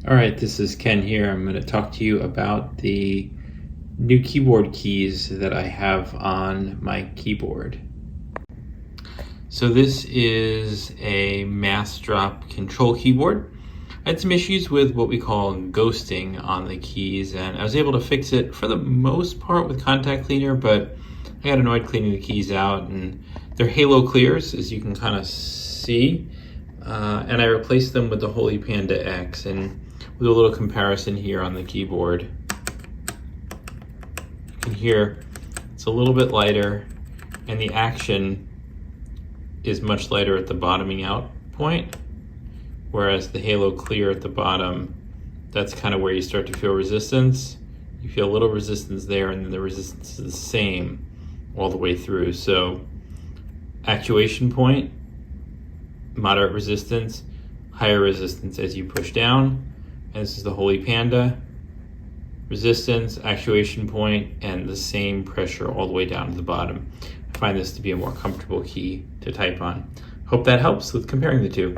All right, this is Ken here. I'm going to talk to you about the new keyboard keys that I have on my keyboard. So this is a Massdrop control keyboard. I had some issues with what we call ghosting on the keys, and I was able to fix it for the most part with contact cleaner, but I got annoyed cleaning the keys out, and they're halo clears, as you can kind of see. And I replaced them with the Holy Panda X, and with a little comparison here on the keyboard. You can hear it's a little bit lighter, and the action is much lighter at the bottoming out point, whereas the halo clear at the bottom, that's kind of where you start to feel resistance. You feel a little resistance there, and then the resistance is the same all the way through. So actuation point, moderate resistance, higher resistance as you push down. And this is the Holy Panda. Resistance, actuation point, and the same pressure all the way down to the bottom. I find this to be a more comfortable key to type on. Hope that helps with comparing the two.